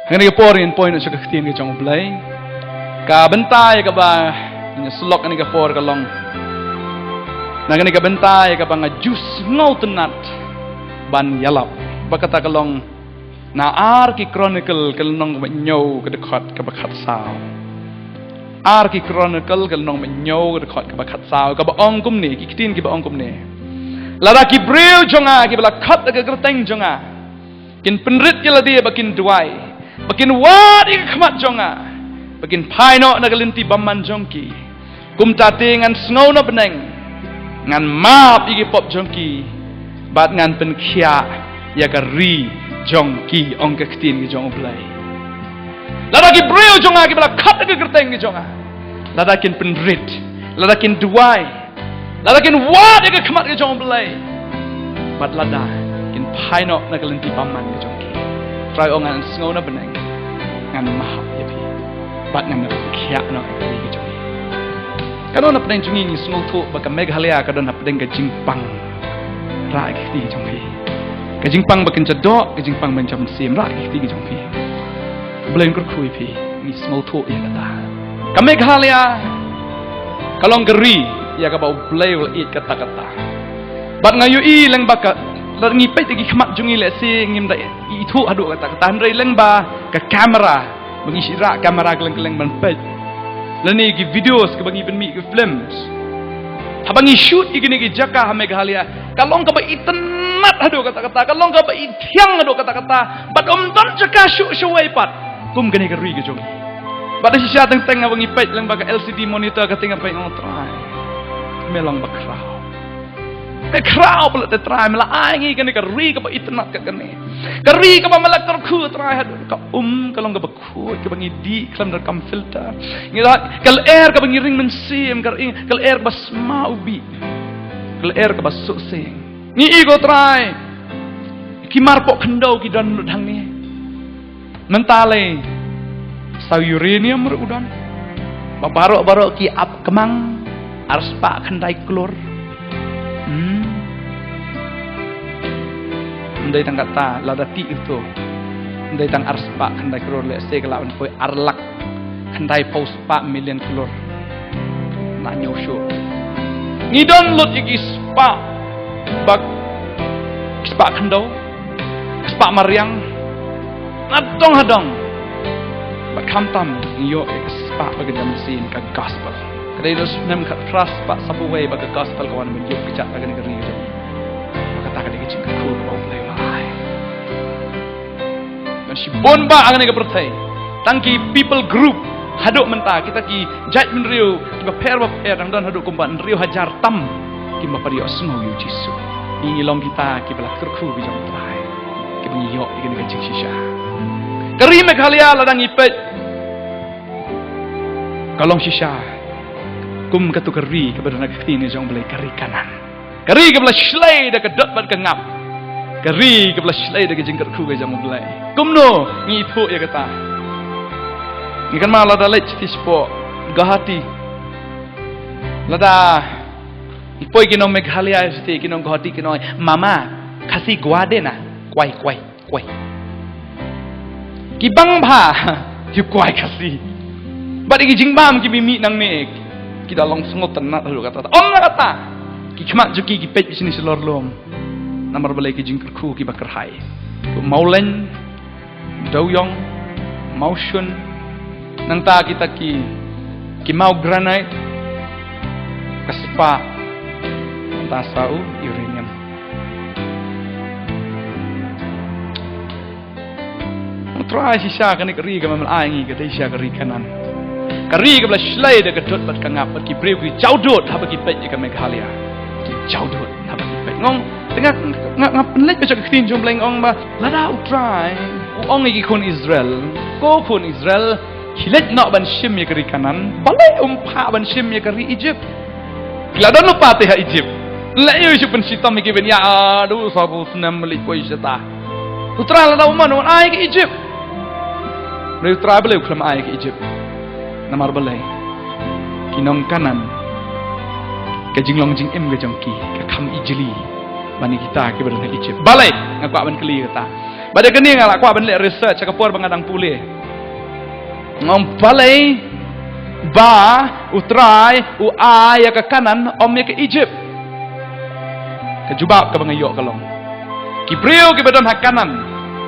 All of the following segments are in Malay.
Ngani ka por in point sa kaktin ka jong blay. Ka bentay ka ba nya slok ani ka por ka long. Ngani ka bentay ka ba nga juice ngautenat ban yalap. Bakata ka long na arki chronicle ka long nyo ka dekhat ka bakhat sao. Arki chronicle ka long nyo ka dekhat ka bakhat sao ka ba ong kum ni ki kitin ki ba ong kum ni. Lara ki breu jonga ki bala khat ka gerteng jonga. Kin penrit ki la dia bakin duai. Bakin wat ik khmat jonga bakin paino na galinti baman jongki kum tate ngan snow na beneng ngan map igi pop jongki bat ngan pen khia ya gari jongki ong kaktin gi jong blai lada ki breu jonga ki bala khat ga gerteng gi jonga lada kin pen rit lada kin duai lada kin wat ik khmat gi jong blai bat lada kin paino na galinti baman gi jongki try ongan snow na beneng ngan mahap ya pi bat ngan khia no kali gi jongi kadon apdeng jungi ni snow tho ba ka Meghalaya kadon apdeng ka jingpang ra ki ti jongi ka jingpang ba kin jadok ka jingpang ban jam sim ra ki ti gi jongi bleng kur khui pi ni snow tho ya kata ka Meghalaya kalong geri ya ka ba bleu it kata bat ngayu i leng ba ka la ngi pe tegi khmat jungi le se ngim da I thu adu kata handrai leng ba ka kamera bangi sira kamera keleng ban pe la ni gi videos ke bangi ben mi ke films ha bangi shoot igini gi jaka ha Meghalaya kalong ka ba itenat adu kata kalong ka ba ithiang adu kata bat don jaka shoot showai pat kum gani ka ri ge jong bat si sya teng teng bangi pe leng ba ka LCD monitor ka tinga pe ngong try melong ba krau cái crowd bela te try mela ai kan ka ri ka ba itnat ka kane ka ri ka ba mela kar khu try had ka kalong ka ba khu ka bangi di klam dar kam filter ngira kal air ka bangi ring men sim kal air ba sma ubi kal air ka ba su sing ni ego try ki mar po khando ki don thang ni mentale sa uranium ru udon ba baro ki ap kemang arspa khandai klor ndai tang kata ladati itu ndai tang arspa khandai kror le se kala poi arlak khandai paus pa million klor na nyosho ni don lot iki spa bak spa khando spa mariang na dong hadong bak khamtam yo spa bag jam sin ka gospel kadai dos nem khat pras pa sabuway bag gospel kawan men yo kicha ka ni ri kata ka dikit ka ku ba play si bonba angane ka perthai tangki people group haduk menta kita ki jaj menriu ki per dang don haduk kumban riu hajar tam ki mapari osmo yu jisu ni long kita ki bala kurku bi jong trai ki bi yo ki ni ka jing shisha kari Meghalaya ladang ipet kalong shisha kum ka tu kari ka badana ka ni jong belai kari kanan kari ka bala shlai da ka dot bad ka ngap kari ke belas selai dagi jengkat ku ke jamu belai kumno ngi thu ya kata ni kan malah ada lech tispo Guwahati lada ipoi kino Meghalaya sti kino Guwahati kino mama kasi guade na kwai ki bang bha yu kwai kasi badi ki jingbam ki bimi nang ne ki dalong sengot tenat lu kata om na kata ki khmat juki ki pej sini selor lom namar balai ki jingkar khu ki bakar hai tu maulen doyong motion nang ta kita ki mau granite kaspa ta sau uranium try si sya kan ri ka mamal ai ngi ka dei sya ka ri kanan ka ri ka bla slai de ka dot bat ka ngap ki breu ki chaudot ha ba ki pej ka Meghalaya ki chaudot ha ba ki pej ngong tengah ngap lek ka tin jom bleng ong ba lada utrai ong iki kon Israel ko kon Israel hilet nak ban shim ya kari kanan balai umpa ban shim ya kari Egypt lada no pate ha Egypt la yo shu pen sitam ki ben ya adu sabu snam malik ko isata utrai lada umman ai ki Egypt le utrai balai klam ai ki Egypt namar balai kinong kanan ka jinglong jing em ga jongki ka kham ijli bani kita ke berada Egypt balai ngakwa ban keli kata Pada kini ngalak kuat benlik research kapur bangadang pulih. Ngombalai ba utrai uai ke kanan om ke Egypt. Ke jubab ke bangayok kalong. Ki brio ki badan hak kanan.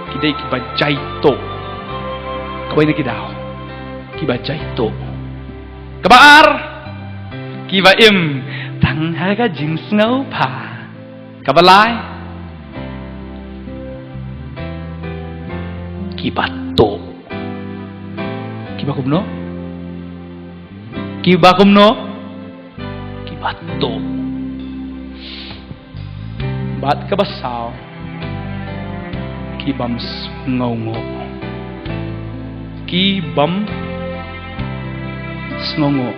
Ki dai ki bajai to. Kau ini ki dau. Ki bajai to. Kebaar ki ba im tang haga jing snow pa. Kabalai kibato kibakumno kibato bat kabasaw kibams ngongo kibam snongo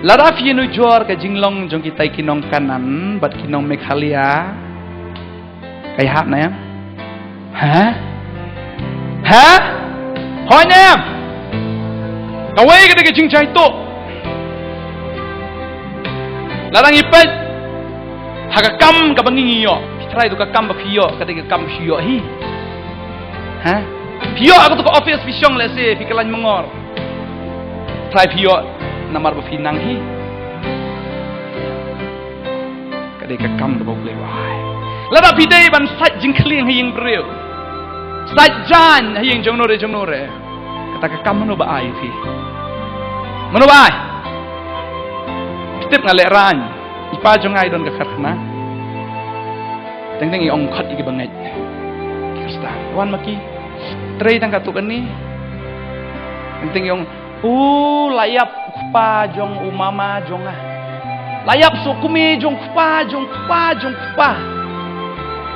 lara fienu jor ka jinglong jong kita kinong kanan bat kinong Meghalaya kay hak na yan hả hỏi anh em cậu ấy cái chương trình to là đang ipet hagakam ka bangingiyo try to kakam ba piyo cái kam piyo hi ha piyo aku tu ke office pisyong le se pikalan mengor try piyo namar ba pinang hi cái kakam ba boleh wai la da pidei ban sat jingkling hi yang breu Sajan yang jong nore kata ke kamu no ba ai fi mano ba ai tip ngale ran ipa jong ai don ka kharna teng i ong khat i bangai krista wan maki trei tang ka tu kan ni teng yong layap pa jong umama jong layap sukumi jong pa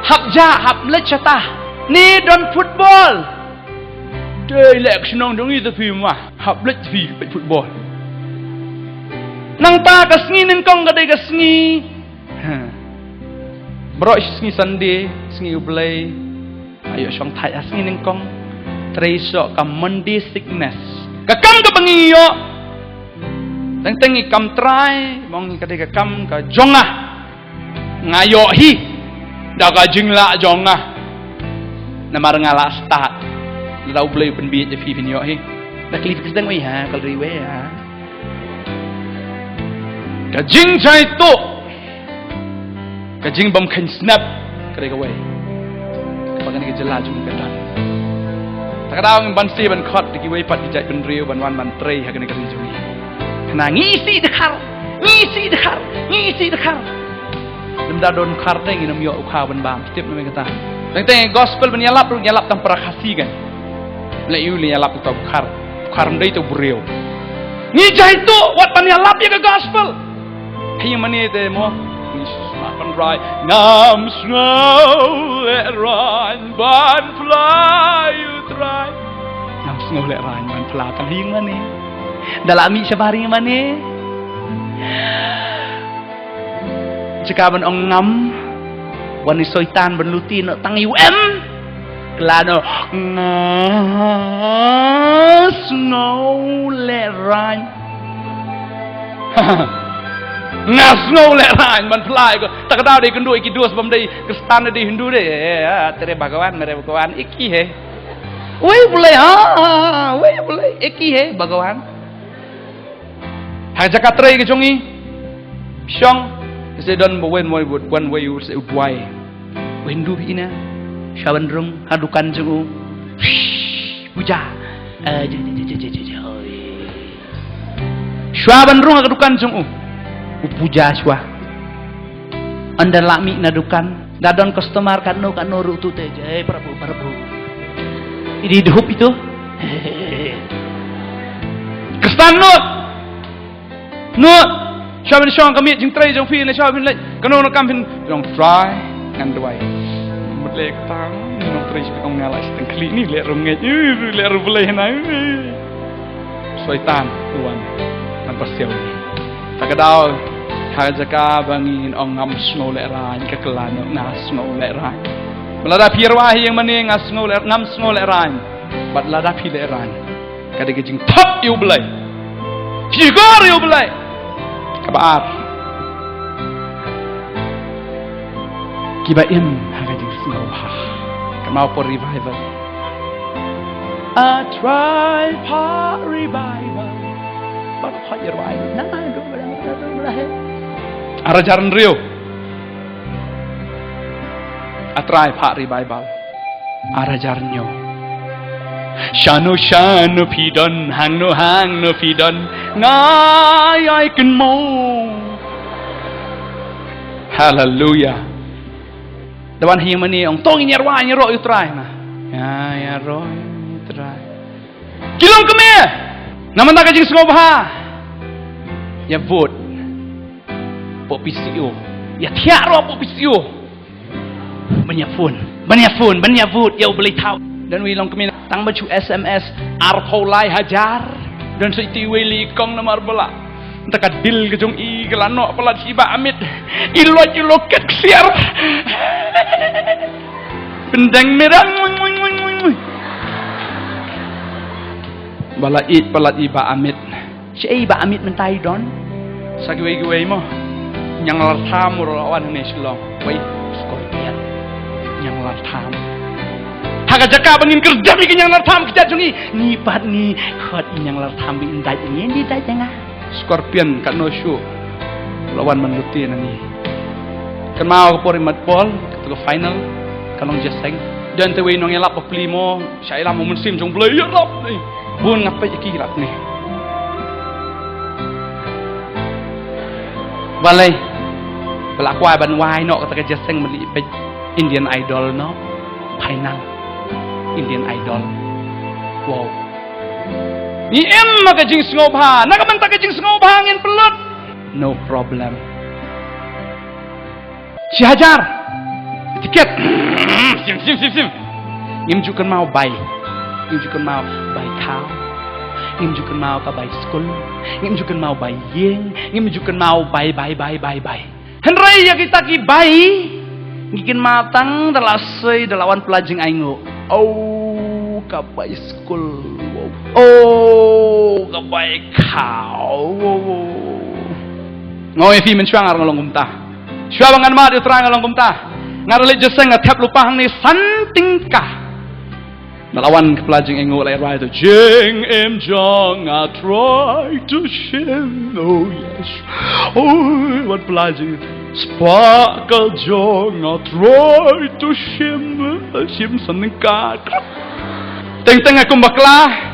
habja hab lechata ni don football day election nong dong itu film mah hablet fi football nang ta kasngi nin kong kadai kasngi bro sngi Sunday sngi ublay ayo syong thai asngi nin kong treso ka Monday sickness ka kam ka bangiyo teng i kam try mong kadai ka kam ka jonga ngayo hi da ka jingla jonga namar ngala start lau blay penbiat je fi pinyo hi na klip sedang wei ha kal riwe ha ka jing chai to ka jing bam khan snap kare ka wei ka pagan ke jela jung ka dan ta ka daw ban si ban khot ki wei pat jai ban riu ban wan ban trei ha ka ni ka jung ni na ngisi dekhar lam da don khar deng nam yo ukha ban bam tip na me kata teng gospel menyalap tanpa khasi kan le yu nyalap tu bukhar ndai tu buriu ni jai tu wat menyalap ya ke gospel hay mani te mo ni smakan rai ngam snow let run ban fly you try ngam snow let run ban fly kan hing mani dalami sabari mani jika ban ong ngam wani soitan benluti no tang UM kelano snow let run snow let run man fly ko tak daw de kendu iki dua sebab dei kristan de Hindu de tere bhagawan mere bhagawan iki he wei boleh iki he bhagawan ha jakatre ke jongi syong se don bowen moi bud wan way u se udwai wendu ina shawandrung hadukan jungu puja shawandrung hadukan jungu puja shwa anda lami nadukan dadon customer kan ru tu te jai prabu ini hidup itu kristan nut Shaban Shong kami jing try jong fi le Shaban le kanu kam pin jong try ngan doi mut le tang nong try spi kong ngala steng kli ni le rum nge le rum le na soitan tuan nan pasiau ni takadaw hajaka bangin ong ngam snow le ran ka kelano na snow le ran melada pirwahi yang mani ngas snow le ngam snow le ran bat lada pi le ran kada jing top yu belai figor yu belai kabar kibaim haga jing snow ha Kan mau for revival. A tripart revival. Baru kaya revival. Nah, Arajaran Rio. A tripart revival. Arajarnyo. Shano shano pidon, hang no pidon. Ngay ay kan mo. Hallelujah. Dawan hiyang mani ang tong inyarwa inyaro utray na. Ya ro utray. Kilong kami. Naman ta kajing sngobha. Ya vote. Po PCO. Ya tiaro po PCO. Banyak phone, vote ya boleh tahu. Dan wilong kami tang baju SMS arpolai hajar dan seiti wili kong nomor bela. Takadil kejong i kelano pelat siba amit ilo ket siar pendang merah bala it pelat iba amit si iba amit mentai don sagiwe mo yang lartam lawan ni silong wei skorpion yang lartam haga jaka bangin kerja bikin yang lartam kerja jungi nipat ni khot yang lartam bi indai ini dai tengah Scorpion kat no show lawan Manluti nani kan mau ke pori matpol ke final kalong jaseng dan tewe nong elap pelimo saya lama musim jong player lap ni bun ngapai iki lap ni balai pelakwa ban wai no kata jaseng meli pe Indian Idol no final Indian Idol wow ni maka jing sngobha nakamanta ka jing sngobha ngin pelut no problem si hajar tiket sim ngimjukan mau bay ngimjukan mau bay khao ngimjukan mau ka bay school ngimjukan mau bay yeng ngimjukan mau bay henry ya kita ki bay ngikin matang dalasai dalawan pelajing aingo oh ka bay school oh kabay kau ngoy fi mencuang arang long kumta syua bangan ma diutrang long kumta ngarali jeseng ngatap lupa hang ni santing ka nalawan kepelajing engo lai rai to jeng em jong I try to shim oh yes oh what pelajing sparkle jong I try to shim santing ka teng aku bakla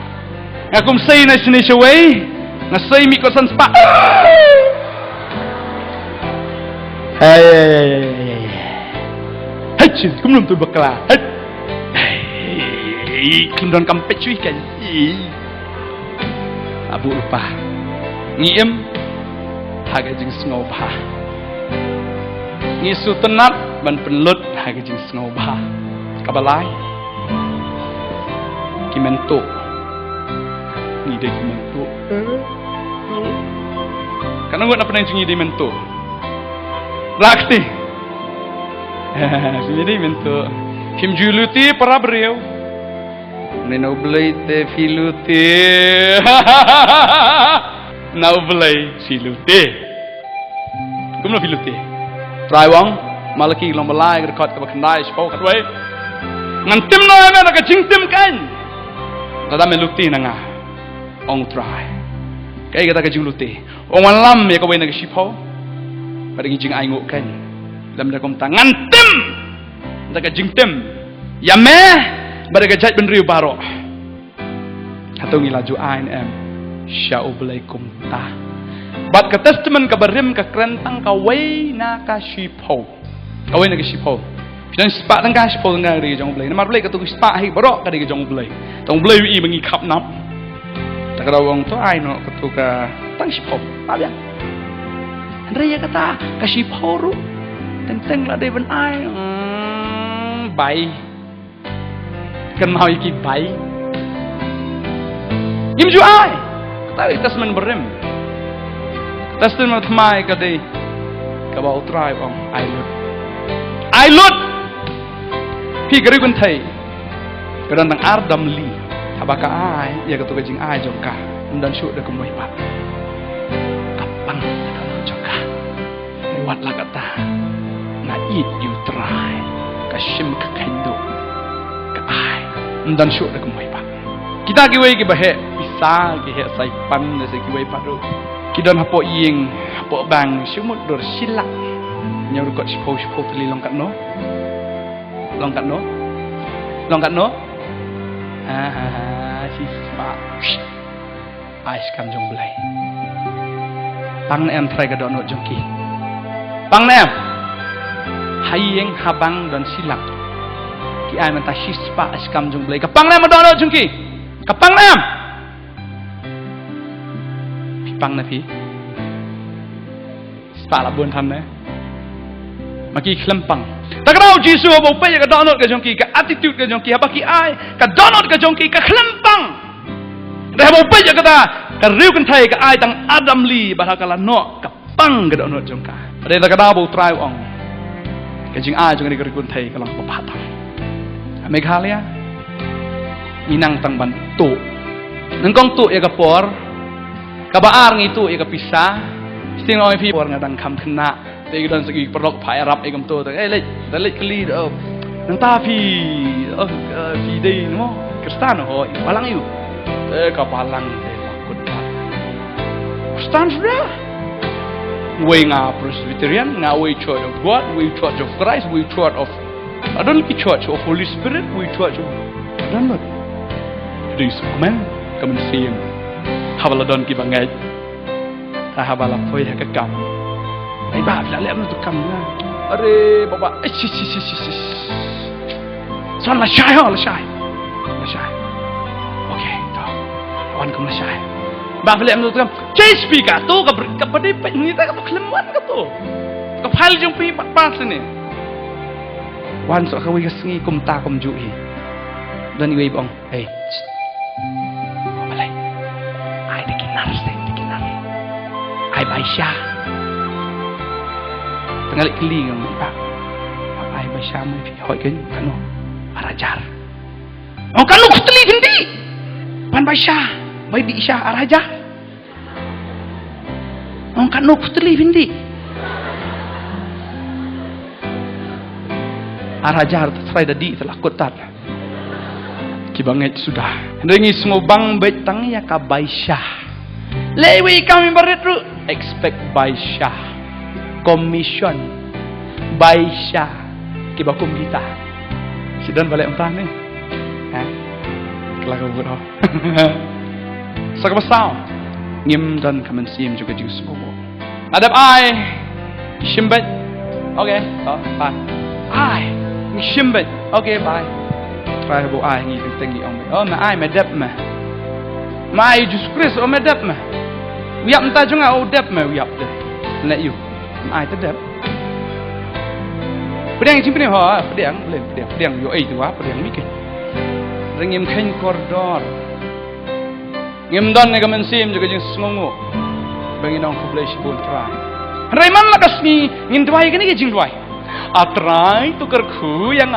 aku say na sini shaway na say mi ko san spa hey chin kumlum tu bakla hey kumdon kampet cuy kan abu lupa ngiem haga jing sngoba ngisu tenat ban penlut haga jing sngoba kabalai kimento ni dia mento karena gua nak pernah cungi dia mento rakti sini dia mento kim juluti para beriau neno belai te filuti nau belai filuti kumno filuti try wong malaki long belai rekod ke kendai spau katwai ngantim no ana ka jingtim kan dada meluti nanga ong try kay kata ka jingluti ong lam ya ko bay nagsipaw padang jing ay ngo kan lam da kom tangan tim da ka jingtim yame bada ka jat ben riu baro hatong ilaju ANM syaualaikum ta bat ka testament ka barim ka krentang ka way na ka sipaw kaway nagsipaw dan sepak tengah sipaw tengah ri jong blay namar blay ka tu sepak hi baro ka ri jong blay tong blay wi bangi khap nap takrawang to ay no ketuka tang sipaw pabiang Andrea kata kasih poru teng lah dai ben ai bai kan mau iki bai im ju ai kata tas men berem tas tu mat mai ka dai ka ba utrai bang ai lut pi gari kun thai kadang tang ardam li tabaka ai ya ketuka jing ai jongka dan syuk da kemoi pak kapang wat la kata na eat you try kashim ka kendo dan syuk dah kemai pak. Kita kiwai kibahe bisa kihe saipan desa kiwai paru. Kita hapo ying hapo bang syumut dor silak. Nyaur kot sipo teli longkat no. Longkat no. Sispa. Ais kam jong belai. Pang em try gadon no jongki. Pang em. Hayeng habang dan silak. Ki ai menta sispa ais kam jong belai. Kapang em gadon no jongki. Kapang em. Pipang na pi. Spa la bun tham na. Maki klempang. Tak kenal Yesus apa upaya ke download ke jongki, ke attitude ke jongki, apa ki ai, ke download ke jongki, ke klempang. Dah apa upaya kata, ke riu kan thai ke ai tang Adam li, bahasa kala no ke pang ke download jongka. Ada tak kenal bau try ong. Ke jing ai jong ni ke riu kan thai kalang papatang. Meghalaya, inang tang bantu. Nengkong tu ya ke por, ke baar ngitu ya ke pisah. Sting oi pi por ngadang kam kena. Tapi kita segi perlok pai Arab ikam tu, lek keli, nang tapi, fi dei mo, Kristen ho, balang you, kapalang lakut. Kristen sudah, we nga Presbyterian, nga we Church of God, we Church of Christ, we Church of, I don't like Church of Holy Spirit, we Church of, I don't know. Jadi semen, kamu siang, habala don kibangai, habala poi hakam. Ay ba, lalim na tukam na. Are, baba, Son lashay ho, lashay. Okay, to. Awan kong lashay. Ba, lalim na tukam. Chay speaker to, kapatid pa, hindi tayo kapaklimuan ka to. Kapal yung pipat ni. Wan so kawi kasingi kumta kumjuhi. Dan iway bong, hey, mabalay. Ay, dikinar. Ay, Baisha. Tengah keli kan pak, apa yang baca mu pi hoi kan kanu arajar. Oh kanu kuteli hindi, pan baca, baik di isya arajar. Oh kanu kuteli hindi, arajar terserai dadi telah kotat. Kibanget sudah. Rengi semua bang betang ya kabaisha. Lewi kami beretru expect baisha. Commission Baisha kibakum kita sidan balik entah ni kelak ubur sakabasau ngim dan kamansim juga jus bobo adab ai shimbet okay so bye ai shimbet okay bye try bo ai ngi tengi ong oh ma ai medap ma mai jus kris o medap ma wiap entah juga o dap ma wiap deh let you ai tedap pedang simpen ho pedang yo tu apa pedang mikir ringim kain koridor ngim don ne kamen sim juga jeng semongo bangin ong publish bol try raiman lakasni ngin dwai kini jeng dwai atrai tukar khu yang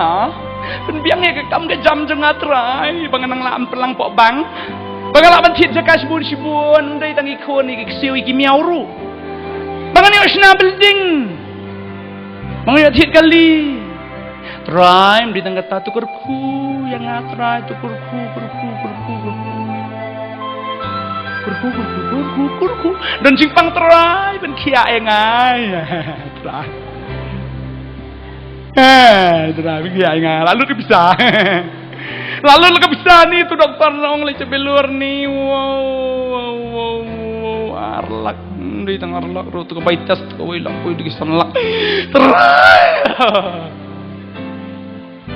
pen biang ke kam ke jam jeng atrai banganang lam pelang pok bang bangala bantit jakas sibun dai tangi khon ni siu iki miauru Bangan yung sina building. Bangan yung atit kali. Try, di tengah tatu kurku. Yang try tu kurku. Dan simpang try. Ben kia engai. Try. Try, ben kia engai. Lalu ke bisa nih tu dokter nong leceh belur nih. Wow. Arlak. Di tengah arlak tu ke baitas tu ke wilak pun di sanlak. Terai.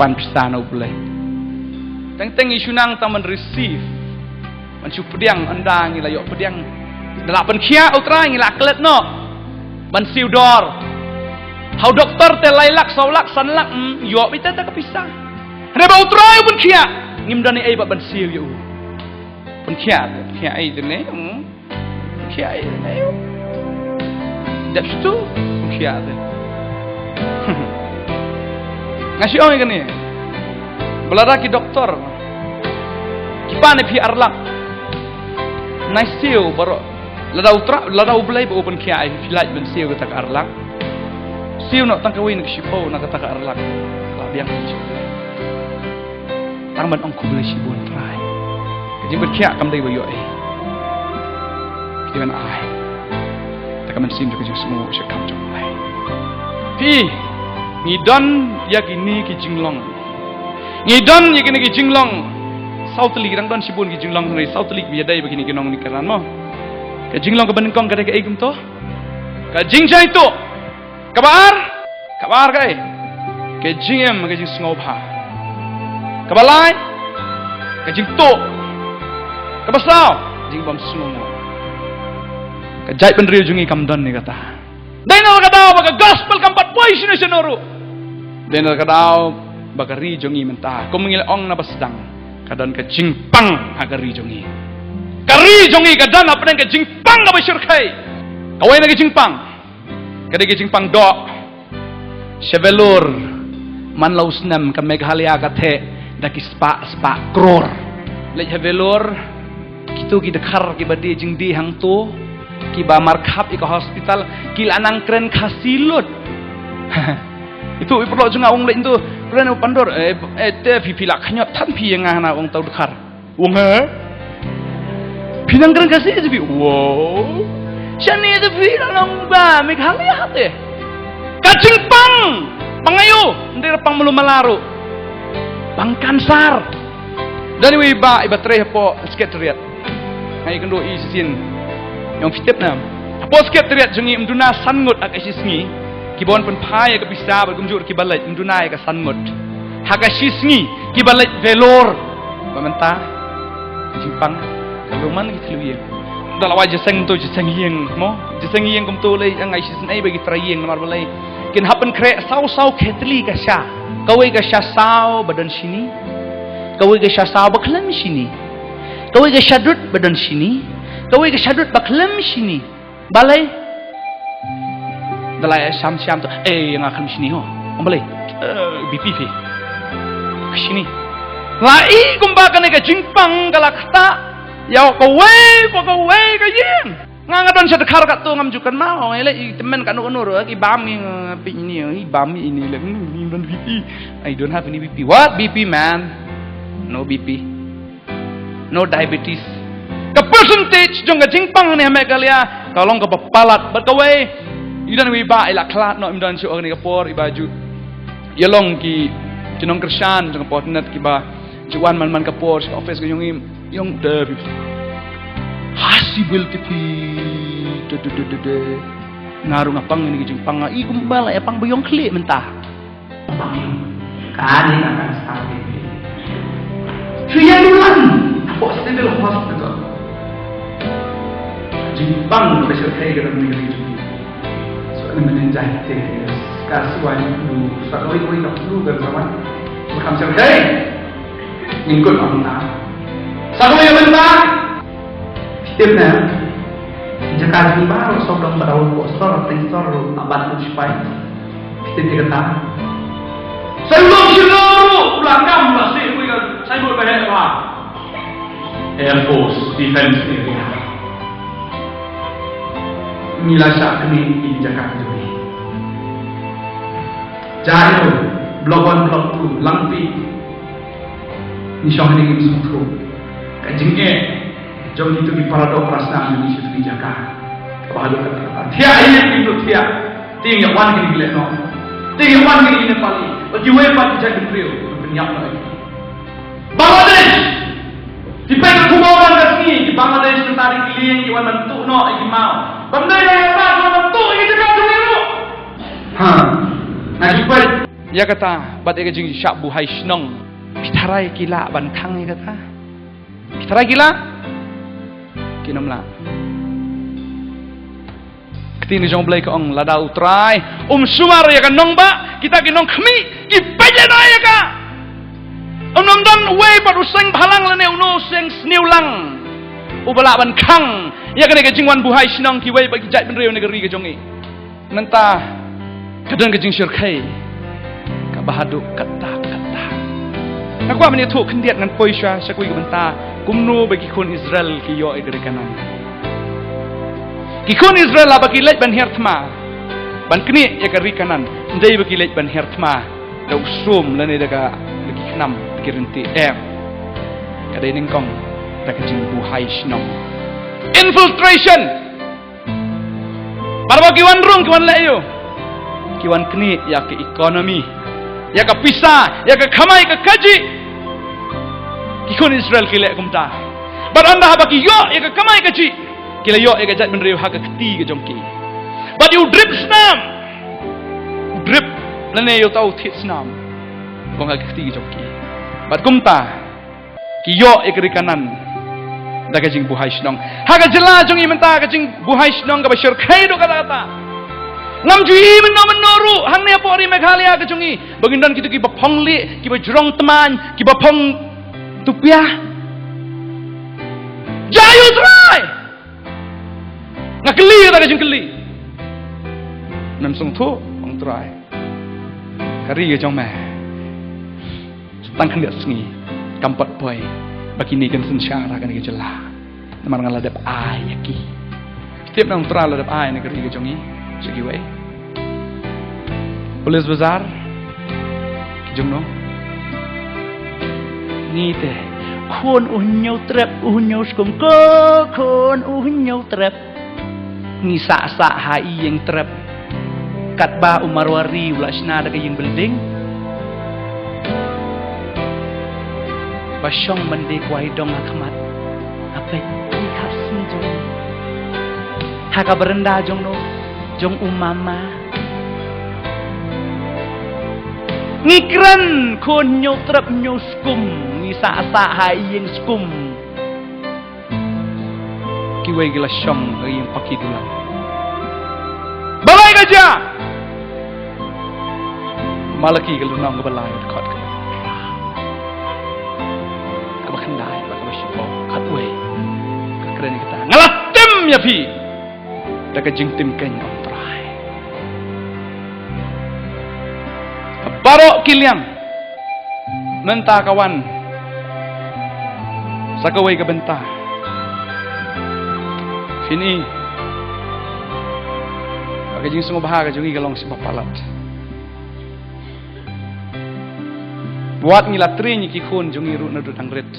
Pan pisana boleh. Teng isu nang taman receive. Mancu pediang andang ngila yok pediang. Delapan kia utra ngila klet no. Man siu dor. Hau doktor te lailak saulak sanlak yok bita tak kepisah. Ada bau utra pun kia. Ngimdani ai ban siu yo. Pun kia ai tu ne. Kia ai ne. That's true. Kia tu. Ngasih orang kan ni. Belara ki doktor. Kipane pi arlak. Naisiu baru ladau belai open kia ai filaj ben siu kata arlak. Siu nak tangkawin ke sipo nak kata arlak. Lah biang tang ban ong kubli sibun trai kajing berkhia kam dei boyo ai kiban ai takaman sim jo kajing semua syakam jong lai pi ngidon yakini ki jinglong ngidon yakini ki jinglong sautli rang don sibun ki jinglong nei sautli bi dai begini kinong ni karan mo ka jinglong ka banengkong ka dai ka egum to ka jingjai to kabar kai ka jingem ka jing sngoba kabalai ka jing to kabasau jing bam sngomo ka jai penriu jungi kamdon ni kata denal kadao baga gospel kampat boy sino sinoru denal kadao baga ri jungi mentah ko mengil ong na basdang kadan ka jingpang agari jungi kari jungi kadan apa nang ka jingpang na basyurkai kawai na ka jingpang kada ka jingpang do chevelur manlausnam ka meghalaya ka the daki spa kror le chevelur kitu ki dekhar ki badi jingdi hang tu ki ba markhap ika hospital ki lanang kren khasilut itu perlu junga ong lain tu pren pandor te pipila khanyap than pi nga na ong tau dekhar ong he pinang kren khasi ji wow shani de pi lang ba meghalaya te kacing pang pangayo ndira pang mulu malaru pang kansar dan iba tre po sekretariat ai kendo isin yang fitip nam po sekretariat jungi mduna sangut ak isisngi kibon pen phai ka bisa bergumjur ki balai mduna ka sangut hakasisngi ki balai velor pamenta jimpang kaluman ki tluye dalawa jeseng to jeseng yeng mo jeseng yeng kum to le angai sisin ai bagi trayeng namar balai kin happen kre sau khetli ka sha kawai ka sha sau badan sini kawai ka sha sau baklam sini kawai ka shadut badan sini kawai ka shadut baklam sini balai dalai syam tu yang akan sini ho balai BP fi sini lai kumbakan ka jingpang kalakta ya kawai ka yin ngadon sa dekhar kat tu ngamjukan mau ele temen kan nur ki bam ini bam ini le ni don BP I don't have any BP what BP man no BP no diabetes the percentage jong ka jingpang ni me kalia kalong ka papalat berkawai idan wi ba ila klat no imdan su ni ka por ibaju yelong ki jinong kersan jong pot net ki ba juan man ka por office ko yung de hasibil tipi de ngaru ngapang ini jingpang i kumbala ya pang boyong kli mentah kan ini akan start Trianulan po civil hospital jingpang besar kai ke dalam negeri itu soal menenjah te kasuan dulu soal oi nak dulu kan sama bukan serkai ngikut Allah satu yang mentah tipnya jika di baru sobang baru sor tensor abad uspai kita dikata saya belum seluruh belakang masih saya boleh bayar apa Air Force Defense Area inilah saat ini di Jakarta ini jauh blok 1 blok 2 Langpi ni syong ini semua kajingnya jom itu di paradok rasa Indonesia itu dijaga kepada kata-kata tiap ini itu tiap tinggal wan ini gila no tinggal wan ini Nepali bagi wepa dijadi beliau berpenyak lagi Bangladesh dipegang kumoran ke sini di Bangladesh mentari giling di wan bentuk no lagi mau benda yang tak wan bentuk ini juga dulu nah juga ya kata bat ega jing syak buhai snong pitarai gila ban kang ya kata pitarai gila kinamla ketini jong blai ka ong lada utrai sumar ya kan nong ba kita ki nong khmi ki pejena ya ka nom dan we pat useng bhalang lane uno seng sniulang ubala ban khang ya kan ke jingwan buhai sinong ki we ba ki jai ben reu negeri ke jongi nenta kadang ke jing syirkai ka bahadu kata aku amnya thu khendiat ngan poisha sakui ke benta kumnu bagi kon Israel ki yo egre kanan ki kon Israel la bagi lej ban hertma ban kni ya kari kanan ndai bagi lej ban hertma da usum lane daga lagi kanam kirinti kada ningkong takajing buhay sinong infiltration para bagi wan rung kiwan layo kiwan kni ya ke ekonomi ya ka pisa ya ka khamai ka kaji kikon Israel kile kumta bar anda bagi yo ya ka kamai kaji kila yo ya ka jat benriu ha ka kti ka jongki but you drip snam drip lane yo tau thit snam kong ha ka kti ka jongki but kumta ki yo ya ka rikanan daga jing buhay sinong haga jela jong imenta ka jing buhay sinong ka bashir khai do kata ngam jui menoru hang ne pori Meghalaya ka jongi bagindan kitu ki bapongli ki bajrong teman ki bapong tupia jayu try ngakeli daga jing keli nam sung thu bang try kari ka jong me tang kan dia sengi kampat boy bakini kan sensyara kan ke jela namar ngaladap ai yaki setiap nang tra ladap ai ne kari ka jongi segi we Polis Bazar kijung no ni te khôn nhau trep nhau skum ko khôn nhau trep ni sa hai yang trep kat ba umarwari ula sina daga yang building basyong mende kwai dong akmat apa ni khasni jong haka berenda jong no jong umama ngikran kon nyo trap nyo skum ni sa hai yang skum kiwai gila syong yang paki dulang balai gajah malaki galunang balai dekat ke kabakandai bakabashipo katwe kakren kita ngalatem ya pi daga jingtim kenya trai barok kiliang menta kawan sakawai ke bentah sini pakai jing semua bahagia jungi galong si papalat buat ngilatri ni kikun jungi ru nadu tangrit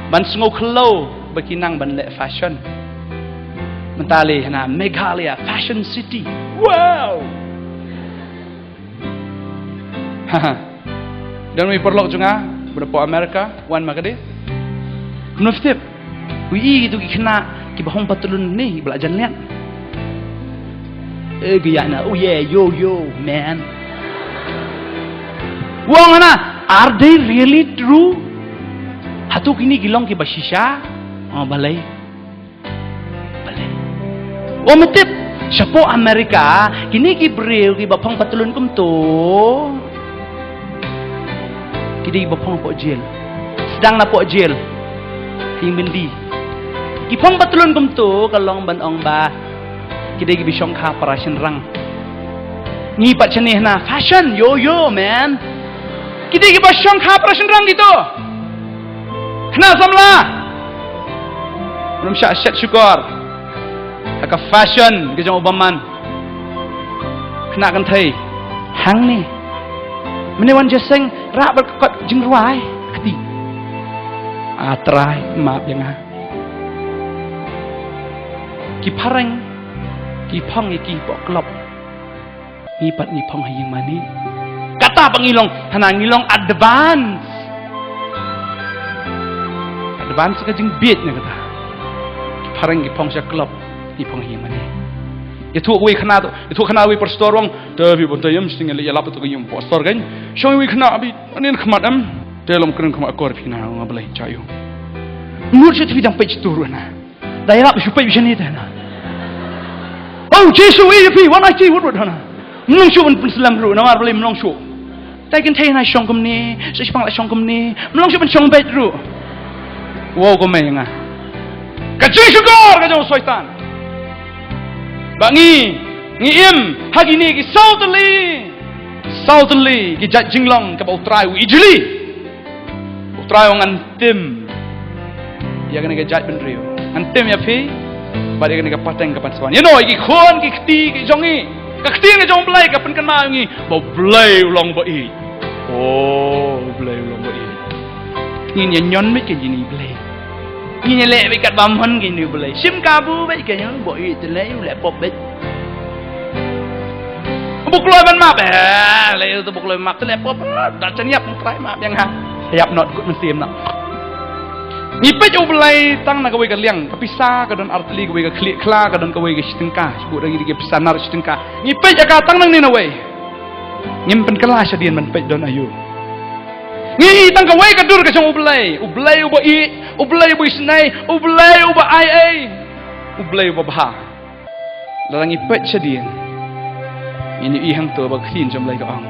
ban sengau kelo bekinang ban le fashion mentali na Meghalaya fashion city wow dan may perlok juga berapa Amerika wan makade menuftip wi itu kena kibahong patulun ni belajar lihat gayana oh yeah yo man wong ana are they really true hatu kini gilong ki basisha oh balai oh metip siapa Amerika kini ki breu ki bapang patulun kum tu kini bapang pok jail sedang na pok jail hing bendi kipong patulun kum tu kalong ban ong ba kini ki bisong ka parasyon rang ni pat cenih na fashion yo man kini ki basong ka parasyon rang gitu kena samla belum syat syukur aka fashion ke jong obaman kena kan thai hang ni menewan jeseng rak berkot jing ruai kati atrai maaf yang ha ki pareng ki pong ki pok klop ni pat ni pong hayang mani kata pangilong hanang ngilong advance ke jing beat nya kata ki pareng ki pong sya klop ni pong hayang mani itu wi khana itu khana wi pastor wong tapi bontayam sing le yalap to yum pastor kan shong wi khana abi anin khmat am telom kren khama akor phina ngablai chayo nur chet bidang page turuna dairap shupai bishani tana oh jesu wi pi wana chi wud hana mlong shu ban selam ru namar boleh mlong shu tai kan thai na shong kum ni sipang la shong kum ni mlong shu ban shong bet ru wo ko me nga ka jesu gor ka jong soitan bangi ngiem hagini ki sautli ki jat jinglong ka utrai wi ijli utrai wong antim ya kena ke jat benrio antim ya phi bari kena ke pateng kapan sawan you know ki khon ki khti ki jongi ka khti ke jong blai ka pen kan ma ngi bo blai ulong bo i oh blai ulong bo i Ini nyon mai ke jini blai. Ini le mai kat bamhon gini blai. Sim kabu mai ke nyon bo itu le le pop bet. Bukloi ban map le tu bukloi map tu le pop dak ceniap try map yang ha. Siap not kut mesim nak. Ngipet u blai tang nak kawai ka liang kapisa ka don artli kawai ka klik kla ka don kawai ka stingka sebut lagi ke pisanar stingka ngipet ka tang nang ni nawai ngimpen kelas dian man pet don ayu ngi tang kawai ka dur ka jong u blai u ba i u blai bu snai u blai u ba ai u blai u ba bha la ngipet dian ini i hang to ba khin jom lai ka ang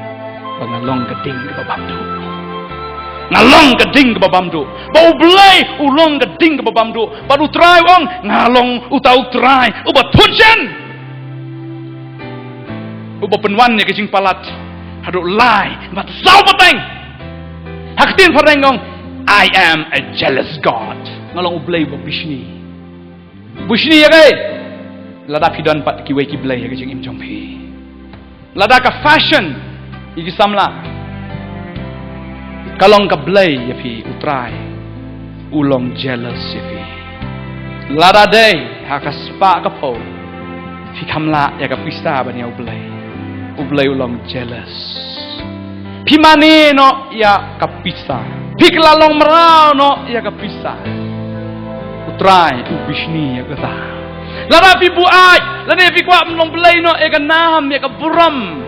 ba ngalong ka ding ka ba tu ngalong keding ke babam do ba ublai ulong keding ke babam do ba u try ong ngalong u tau try u ba thuchen u ba penwan ne ke jing palat hadu lai ba sau pateng haktin farengong I am a jealous god ngalong ublai ba bishni ya kai lada pidon pat ki we ki blai ya ke jing im jong phi lada ka fashion iki samla kalong ka blai ya fi utrai ulong jealous ya fi lada day haka spa ka po fi kamla ya ka pista ban ya ublai ulong jealous pi mani no ya ka pista pi klalong merau no ya ka pista utrai u bishni ya ka ta lada fi buai lada fi kwa mlong blai no ya ka nam ya ka buram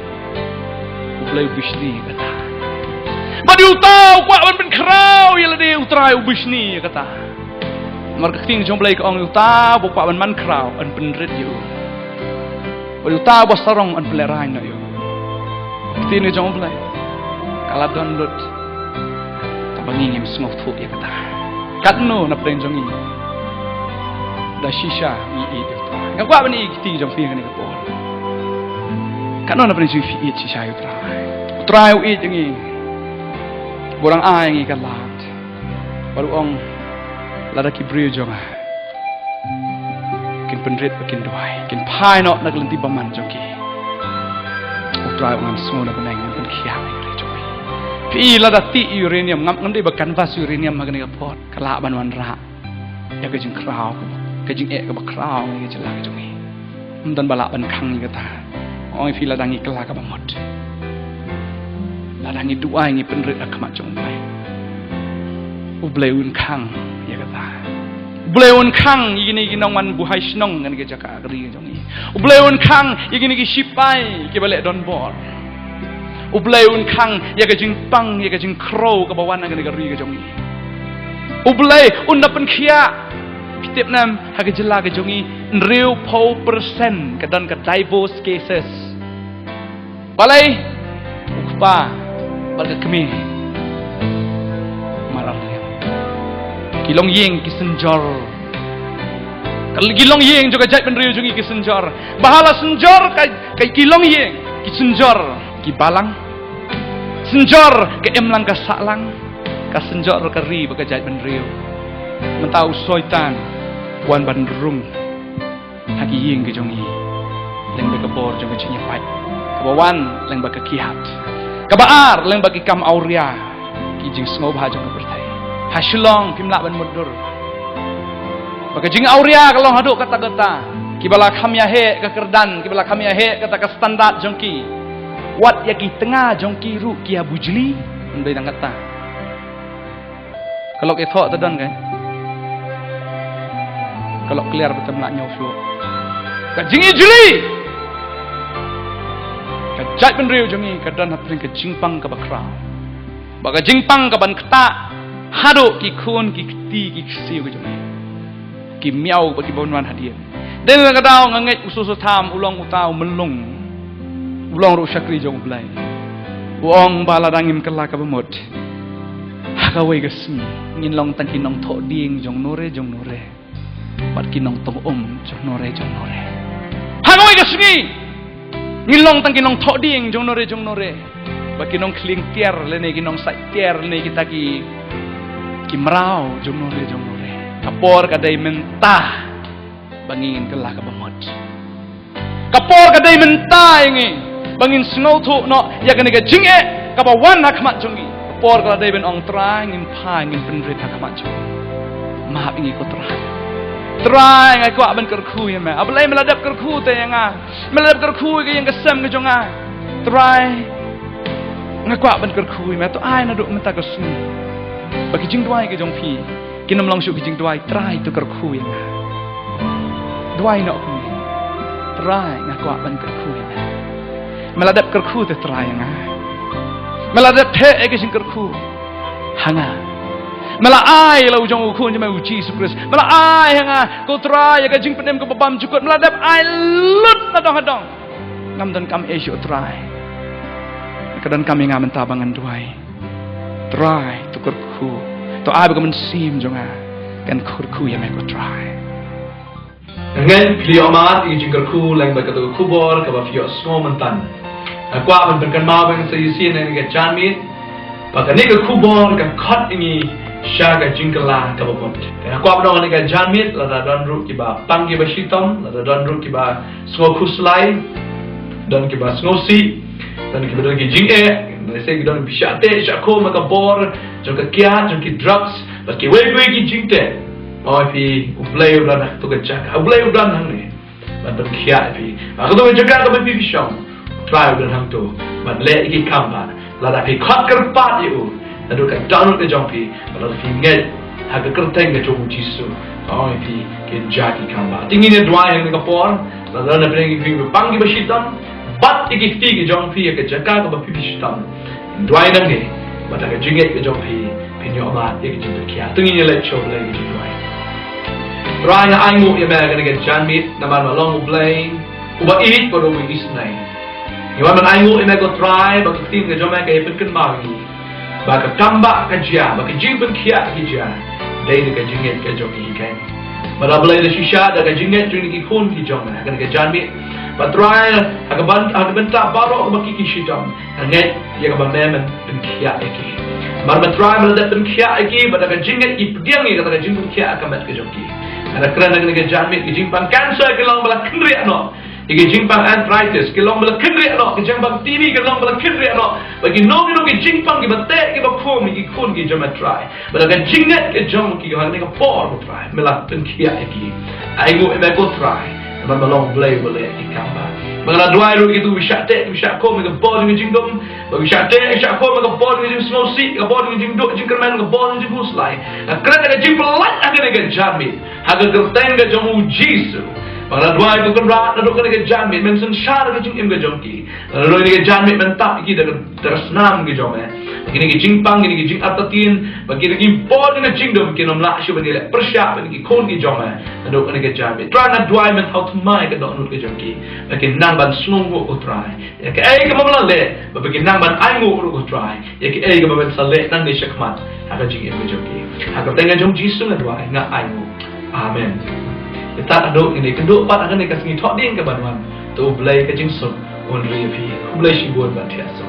ublai bishni ya ka ta Badi utau kuat ban krau ya lade utrai ubisni kata. Marketing jom blai ka ong utau kuat ban man krau an penrit yo. Badi utau bos sarong an pelerai na yo. Kini jom blai. Kala download tabangi ngem smooth food ya kata. Katno na pren jongi. Da shisha i yo. Ka kuat ban i kiti jom fi kan ka por. Katno na pren fi i shisha yo utrai. Utrai i jongi. Borang ai ngi kalat baru ong lada ki brio jonga kin penrit bakin doai kin pai no nak lenti baman jongki utrai ong semua nak benang pen khiam ngi jongki pi lada ti uranium ngam dei bakan vas uranium magani ka pot kala ban wan ra ya ke jing krau ke jing e ka ba krau ngi jela ke jongi dan bala ban khang ngi kata ong fi lada ngi kala ka ba mot Ladang itu ay ngi penrit akamat jong blai. Ublai un kang ya kata. Ublai un kang igini ginong man buhay sinong ngan ke jaka agri jong i. Ublai un kang igini ki sipai ke balik don bor. Ublai un kang ya ke jing pang ya ke jing crow ke bawan ngan ke ri ke jong i. Ublai un napen khia pitip nam ha ke jela ke jong i real % ke don ke divorce cases. Balai ukpa Balga kami marah dia. Kilong yeng kisenjor. Kalau kilong yeng juga jait penriu jungi kisenjor. Bahala senjor kai kilong yeng kisenjor kibalang. Senjor ke emlang ka saklang. Ka senjor ka ri baga jait penriu. Mentau soitan wan bandrung. Haki yeng ke jungi. Leng baga bor jungi cinya pai. Kabawan leng baga kihat. Kabaar leng bagi kam auria kijing sngau bhajong bertai hasilong pimla ban mudur bagi jing auria kalau haduk kata-kata kibala khamya he ka kerdan kibala khamya he kata ka standard jongki wat yaki tengah jongki ru kia bujli ndai nang kata kalau ke thok tadon kan kalau clear betul nak nyofu ka jing ijli Kajat penriu jongi kadan hapring ke jingpang ke bakra. Baga jingpang ke ban keta hado ki khun ki kti ki siu ke jongi. Ki miau bagi bonwan hadiah. Den kadao nganget ususu tham ulong utau melung. Ulong ru syakri jong blai. Wong bala dangim kala ka bemot. Hakawe ke smi ngin long tan kinong tho ding jong nore. Pat kinong tong jong nore. Hakawe ke smi Ngilong tang kinong thok ding jong nore baki nong kling tier lene kinong sai tier lene kita ki merau jong nore kapor kadai mentah bangin kelah ka bamot kapor kadai mentah ingi bangin snow thu no ya kene ka jinge ka bawan hakmat jongi por kalau ada ben ong try ngin pai ngin penrit hak macam maaf ingi ko try ngai ko aben kerku ya me ablai meladap kerku te yang meladap kerku ke yang kesem ke jonga try ngai ko aben kerku me to ai na duk menta kesun bagi jing duai ke jong pi kinam long shu ke jing duai try tu kerku ya duai no try ngai ko aben kerku ya meladap kerku te try yang meladap te ke jing kerku hanga mala ai la ujong ukun je mai uji Yesus Kristus mala ai hanga ko try ya jing penem ko babam cukut meladap ai lut na dong ngam dan kam esyo try kadan kami ngam tabangan duai try tu kurku to ai ba men sim jonga kan kurku ya mai ko try ngen plio mat i jing kurku lang ba ka to kubor ka ba fio smo mentan akwa ban kan ma ban sa yusin ne ga janmit ba ka ne ka kubor ka khat ini Syaga jingkala kababot. Aku abang orang ni janmit, lada dan ruk kiba panggi basitom, lada dan ruk kiba semua kuslai, dan kiba snosi, dan kiba dan jingke, dan saya kiba dan bisyate, syako maka bor, jangka kiat, jangki drugs, bagi wewe ki jingte. Oh pi ublay udan tu kecak, ublay udan hang ni, dan kiat pi. Aku tu jaga tu pi bisyong, try udan hang tu, dan le iki kampa, lada pi khat kerpat you. Lalu kan download ke jompi, lalu finget, harga kerteng ke jomu jisu, oh itu kenjaki kamba. Tinggi ni dua yang nekapor, lalu na pergi pergi panggi basitam, bat ikiti ke jompi ke jaga ke bapi basitam. Dua yang ni, bata ke jinget ke jompi, pinjaumat ke jompi kia. Tinggi ni lecture lagi ke dua. Dua yang aingu yang mereka ke janmit, nama malong ublay, ubah it pada ubah isnai. Yang mana aingu yang mereka try, bagi tim ke jompi ke ipin magi. Baka tambak kajia, baka jingpen kiat kajia, day ni kajinget kajoki ikan. Mara belai le shisha, da kajinget jing ni kun ki jong, akan kajanmit. Patrai, akan bentak barok baki kishitam, anget ya kaban memen pen kiat eki. Mara matrai meladat pen kiat eki, pada kajinget ipdiang ni kata kajingpen kiat akan met kajoki. Ada kerana akan kajanmit kajingpan cancer kelang bala kendriak no. Ike jingpang arthritis, kelong bela kendri ano, ke jingpang TB, kelong bela kendri ano, bagi nogi jingpang, ke batek, ke bakom, ke kun, ke jama try. Bela kan jinget, ke jom, ke hang ni ke por, ke try. Mela penkia iki, aigu eme ko try. Naman malong blay boleh ikamba. Bagaimana dua itu itu wisate, wisako, ke por, ke jingdom, bagi wisate, wisako, ke por, ke jing snowsi, ke por, ke jingdok, jingkerman, ke por, ke jing huslai. Kerana ke jingpang lat, akan ke jamit, akan kerteng ke jom ujisu. Bagaimana dua itu kan rat, lalu kan ke jamit, men sensar ke jing im ke jongki, lalu ini ke jamit mentap iki dah senam ke jom begini ke jingpang, begini ke jing atatin, begini ke impor dengan jingdom, kita nak siapa ni leh persiap, begini kon ke jom lalu kan ke jamit. Kerana dua men how to mai ke dok nut ke jongki, begini nang ban snunggu ko try, ya ke ke malah leh, begini nang ban aingu ko try, ya ke ke malah saleh nang ni syakmat, agak jing im ke jongki, agak tengah jom jisu na dua, ngak aingu, amen. Tak ada ini kedua part akan dikasih thọ điên ke banuan tu belai ke jingsuk on repi belai si buat bantiaso